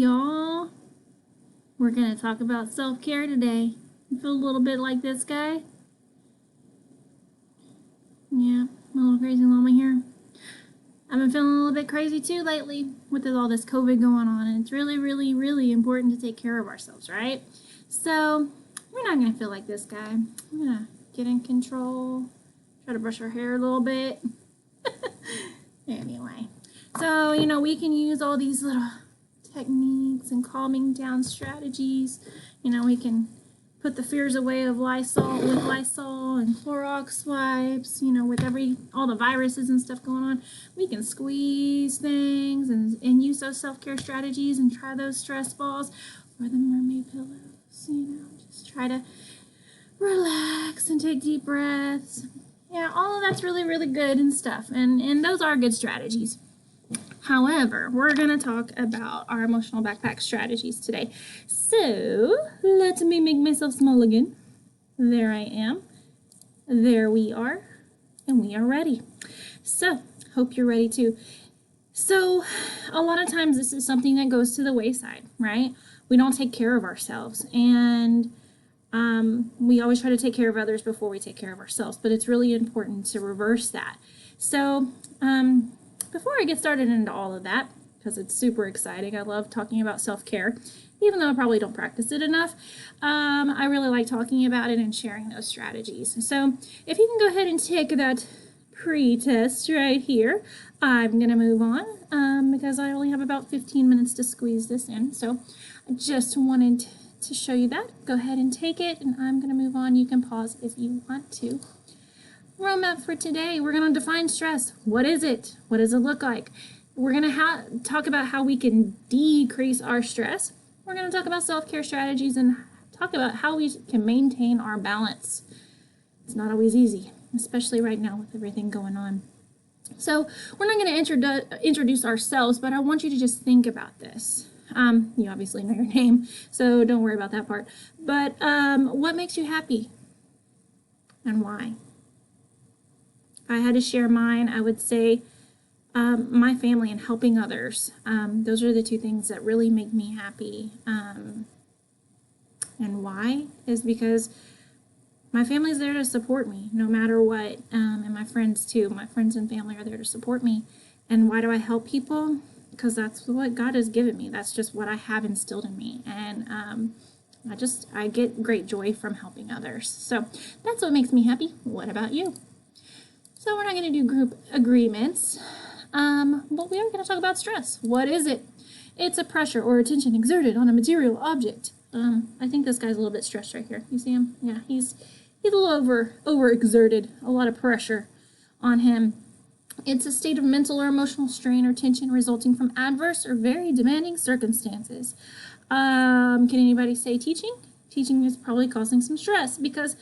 y'all. We're going to talk about self-care today. You feel a little bit like this guy? Yeah, a little crazy moment here. I've been feeling a little bit crazy too lately with all this COVID going on, and it's really, really, really important to take care of ourselves, right? So we're not going to feel like this guy. I'm going to get in control, try to brush our hair a little bit. Anyway, so, we can use all these little techniques and calming down strategies. We can put the fears away of Lysol and Clorox wipes, with all the viruses and stuff going on. We can squeeze things and use those self-care strategies and try those stress balls or the mermaid pillows, just try to relax and take deep breaths. Yeah, all of that's really, really good and stuff, and those are good strategies. However, we're going to talk about our emotional backpack strategies today. So, let me make myself small again. There I am. There we are. And we are ready. So, hope you're ready too. So, a lot of times this is something that goes to the wayside, right? We don't take care of ourselves. And we always try to take care of others before we take care of ourselves. But it's really important to reverse that. So, before I get started into all of that, because it's super exciting, I love talking about self-care, even though I probably don't practice it enough. I really like talking about it and sharing those strategies. So if you can go ahead and take that pre-test right here, I'm going to move on because I only have about 15 minutes to squeeze this in. So I just wanted to show you that. Go ahead and take it, and I'm going to move on. You can pause if you want to. Roadmap for today, we're going to define stress. What is it? What does it look like? We're going to talk about how we can decrease our stress. We're going to talk about self-care strategies and talk about how we can maintain our balance. It's not always easy, especially right now with everything going on. So we're not going to introduce ourselves, but I want you to just think about this. You obviously know your name, so don't worry about that part. But what makes you happy and why? If I had to share mine, I would say my family and helping others. Those are the two things that really make me happy. And why is because my family's there to support me no matter what. And my friends too. My friends and family are there to support me. And why do I help people? Because that's what God has given me. That's just what I have instilled in me. And I get great joy from helping others. So that's what makes me happy. What about you? So we're not going to do group agreements, but we are going to talk about stress. What is it? It's a pressure or attention exerted on a material object. I think this guy's a little bit stressed right here. You see him? Yeah, he's a little over-exerted, a lot of pressure on him. It's a state of mental or emotional strain or tension resulting from adverse or very demanding circumstances. Can anybody say teaching? Teaching is probably causing some stress because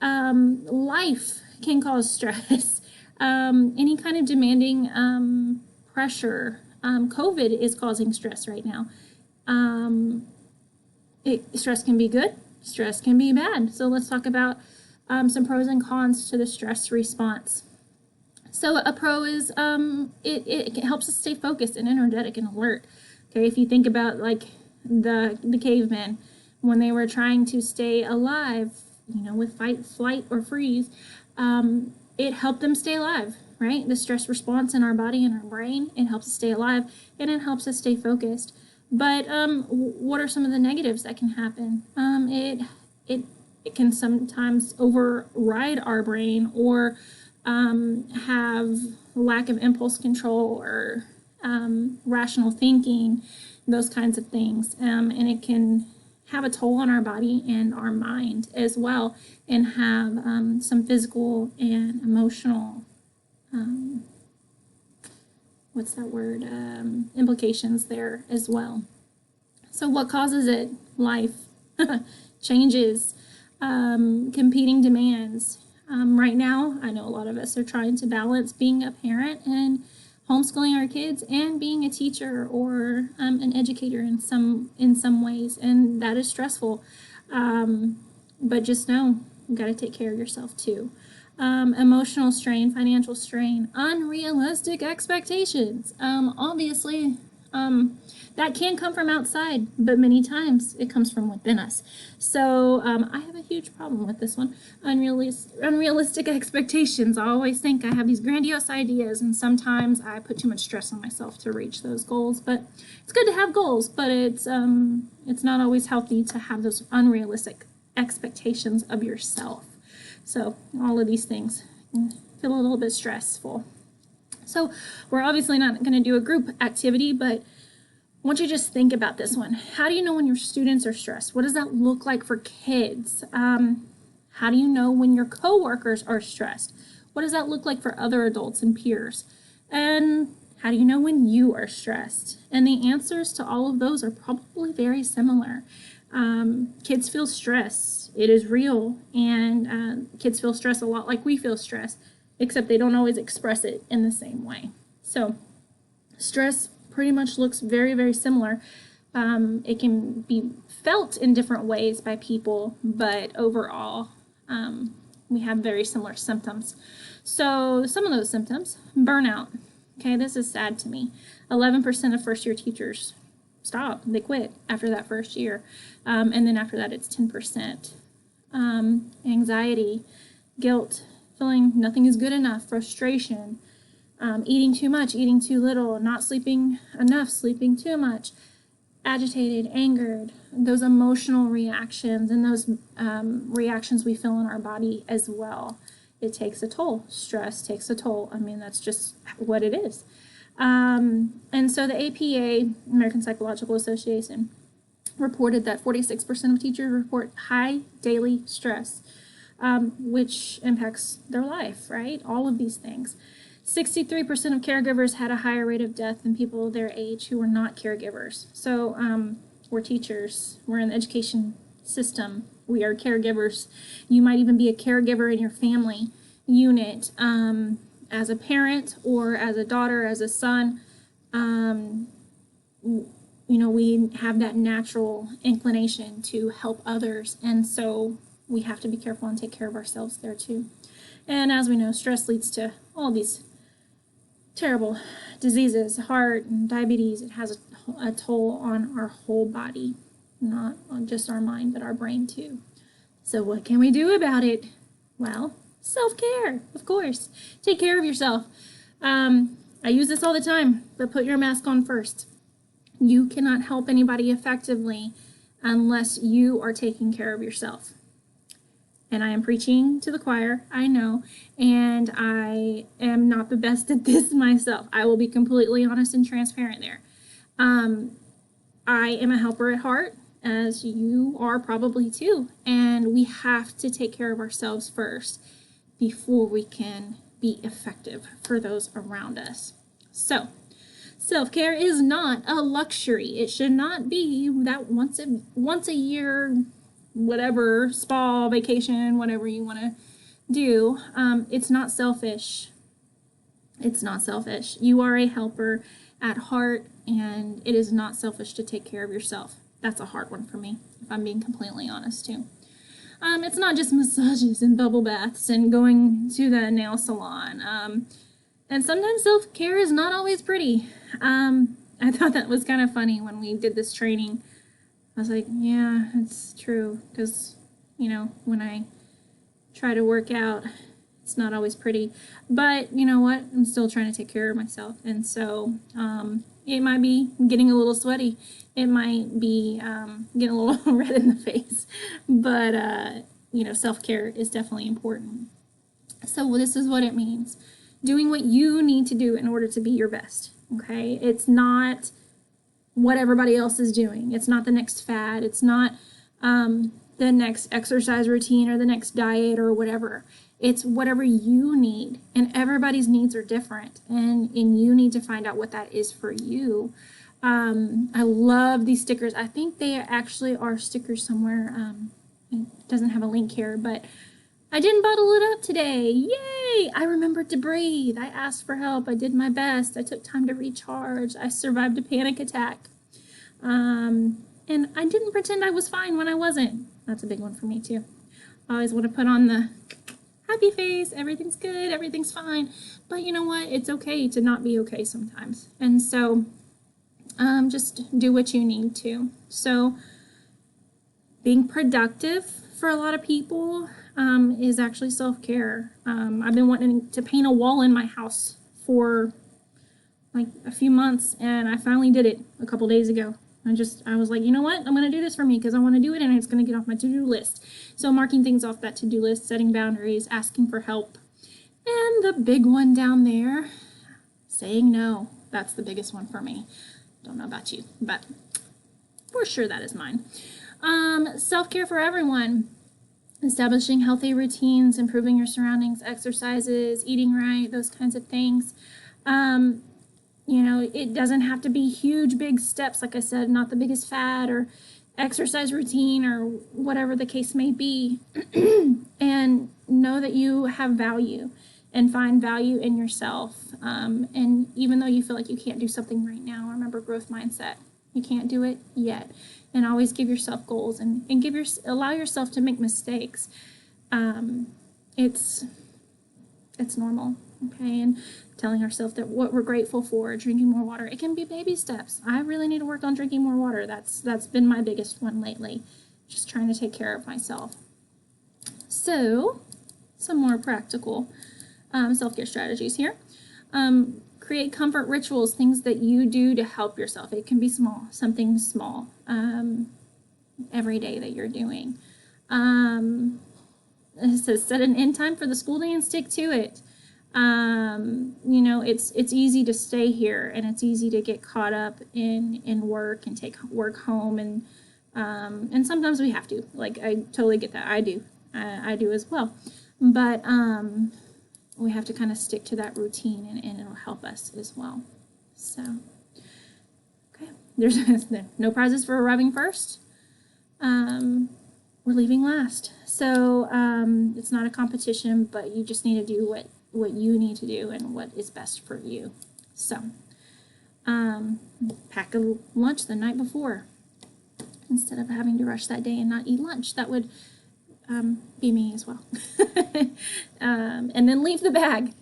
life can cause stress. Any kind of demanding pressure. COVID is causing stress right now. Stress can be good. Stress can be bad. So let's talk about some pros and cons to the stress response. So a pro is it helps us stay focused and energetic and alert. Okay, if you think about like the cavemen when they were trying to stay alive, with fight, flight, or freeze. It helped them stay alive, right? The stress response in our body and our brain, it helps us stay alive, and it helps us stay focused. But what are some of the negatives that can happen? It can sometimes override our brain or have lack of impulse control or rational thinking, those kinds of things. And it can have a toll on our body and our mind as well, and have some physical and emotional, implications there as well. So what causes it? Life, changes, competing demands. Right now, I know a lot of us are trying to balance being a parent and homeschooling our kids and being a teacher or an educator in some ways, and that is stressful. But just know you got to take care of yourself too. Emotional strain, financial strain, unrealistic expectations. Obviously, That can come from outside, but many times it comes from within us. So I have a huge problem with this one. Unrealistic expectations. I always think I have these grandiose ideas, and sometimes I put too much stress on myself to reach those goals. But it's good to have goals, but it's not always healthy to have those unrealistic expectations of yourself. So all of these things feel a little bit stressful. So we're obviously not going to do a group activity, but I want you to just think about this one. How do you know when your students are stressed? What does that look like for kids? How do you know when your coworkers are stressed? What does that look like for other adults and peers? And how do you know when you are stressed? And the answers to all of those are probably very similar. Kids feel stress. It is real. And kids feel stress a lot like we feel stress, except they don't always express it in the same way. So stress pretty much looks very, very similar. It can be felt in different ways by people, but overall, we have very similar symptoms. So some of those symptoms, burnout. Okay, this is sad to me. 11% of first-year teachers stop. They quit after that first year. And then after that, it's 10%. Anxiety, guilt, feeling nothing is good enough, frustration, eating too much, eating too little, not sleeping enough, sleeping too much, agitated, angered, those emotional reactions and those reactions we feel in our body as well. It takes a toll. Stress takes a toll. I mean, that's just what it is. And so the APA, American Psychological Association, reported that 46% of teachers report high daily stress, which impacts their life, right? All of these things. 63% of caregivers had a higher rate of death than people their age who were not caregivers. So we're teachers. We're in the education system. We are caregivers. You might even be a caregiver in your family unit as a parent or as a daughter, as a son. You know, we have that natural inclination to help others, and so we have to be careful and take care of ourselves there too. And as we know, stress leads to all these terrible diseases, heart and diabetes. It has a toll on our whole body, not on just our mind, but our brain too. So what can we do about it? Well, self-care, of course. Take care of yourself. I use this all the time, but put your mask on first. You cannot help anybody effectively unless you are taking care of yourself. And I am preaching to the choir, I know, and I am not the best at this myself. I will be completely honest and transparent there. I am a helper at heart, as you are probably too, and we have to take care of ourselves first before we can be effective for those around us. So, self-care is not a luxury. It should not be that once a year, whatever, spa, vacation, whatever you want to do. It's not selfish. It's not selfish. You are a helper at heart, and it is not selfish to take care of yourself. That's a hard one for me, if I'm being completely honest too. It's not just massages and bubble baths and going to the nail salon. And sometimes self-care is not always pretty. I thought that was kind of funny when we did this training. I was like, yeah, it's true, because, you know, when I try to work out, it's not always pretty. But you know what? I'm still trying to take care of myself. And so it might be getting a little sweaty. It might be getting a little red in the face. But, you know, self-care is definitely important. So this is what it means. Doing what you need to do in order to be your best, okay? It's not what everybody else is doing. It's not the next fad. It's not the next exercise routine or the next diet or whatever. It's whatever you need, and everybody's needs are different, and you need to find out what that is for you. I love these stickers. I think they actually are stickers somewhere. It doesn't have a link here, but I didn't bottle it up today. Yay! I remembered to breathe. I asked for help. I did my best. I took time to recharge. I survived a panic attack. And I didn't pretend I was fine when I wasn't. That's a big one for me too. I always want to put on the happy face. Everything's good. Everything's fine. But you know what? It's okay to not be okay sometimes. And so just do what you need to. So being productive for a lot of people is actually self-care. I've been wanting to paint a wall in my house for like a few months, and I finally did it a couple days ago. I was like, you know what? I'm going to do this for me because I want to do it, and it's going to get off my to-do list. So marking things off that to-do list, setting boundaries, asking for help. And the big one down there, saying no. That's the biggest one for me. Don't know about you, but for sure that is mine. Self-care for everyone. Establishing healthy routines, improving your surroundings, exercises, eating right, those kinds of things. You know, it doesn't have to be huge, big steps, like I said, not the biggest fad or exercise routine or whatever the case may be. And know that you have value and find value in yourself. And even though you feel like you can't do something right now, remember growth mindset. You can't do it yet. And always give yourself goals and allow yourself to make mistakes. It's normal, okay? And telling ourselves that what we're grateful for, drinking more water. It can be baby steps. I really need to work on drinking more water. That's been my biggest one lately. Just trying to take care of myself. So, some more practical self-care strategies here. Create comfort rituals, things that you do to help yourself. It can be small, something small every day that you're doing. So set an end time for the school day and stick to it. You know, it's easy to stay here, and it's easy to get caught up in work and take work home, and sometimes we have to. Like, I totally get that. I do as well. But we have to kind of stick to that routine, and it'll help us as well. So, okay, there's no prizes for arriving first. We're leaving last. So it's not a competition, but you just need to do what you need to do and what is best for you. So pack a lunch the night before instead of having to rush that day and not eat lunch. That would be me as well. And then leave the bag.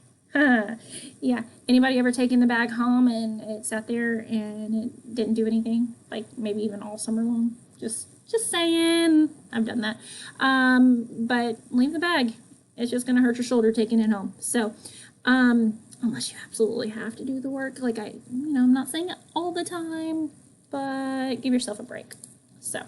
Yeah. Anybody ever taken the bag home and it sat there and it didn't do anything? Like maybe even all summer long? Just saying. I've done that. But leave the bag. It's just going to hurt your shoulder taking it home. So, unless you absolutely have to do the work, like I'm not saying it all the time, but give yourself a break. So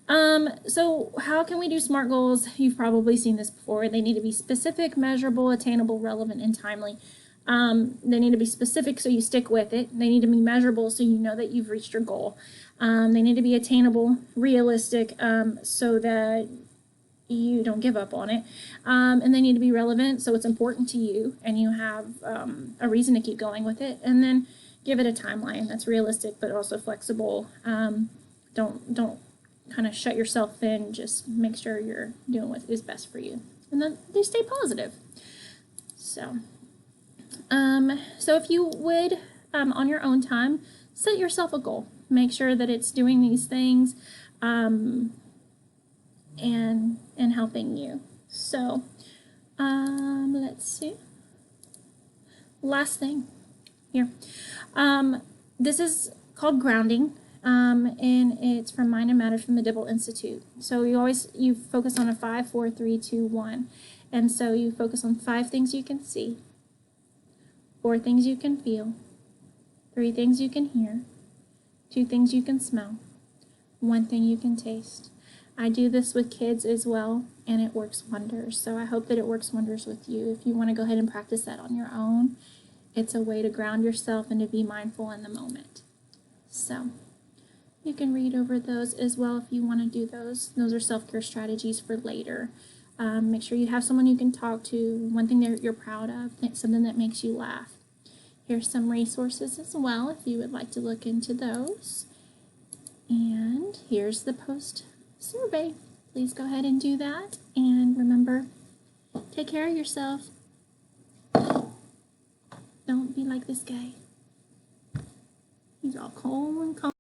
how can we do SMART goals? You've probably seen this before. They need to be specific, measurable, attainable, relevant, and timely. They need to be specific so you stick with it. They need to be measurable so you know that you've reached your goal. They need to be attainable, realistic, so that you don't give up on it. And they need to be relevant so it's important to you and you have a reason to keep going with it. And then give it a timeline that's realistic but also flexible. Don't kind of shut yourself in. Just make sure you're doing what is best for you. And then they stay positive. So if you would, on your own time, set yourself a goal. Make sure that it's doing these things and helping you. So let's see. Last thing here. This is called grounding. And it's from Mind and Matter from the Dibble Institute. So you focus on a 5, 4, 3, 2, 1. And so you focus on 5 things you can see, 4 things you can feel, 3 things you can hear, 2 things you can smell, 1 thing you can taste. I do this with kids as well, and it works wonders. So I hope that it works wonders with you. If you want to go ahead and practice that on your own, it's a way to ground yourself and to be mindful in the moment. So you can read over those as well if you want to do those. Those are self-care strategies for later. Make sure you have someone you can talk to, one thing that you're proud of, something that makes you laugh. Here's some resources as well if you would like to look into those. And here's the post survey. Please go ahead and do that. And remember, take care of yourself. Don't be like this guy. He's all cold and calm.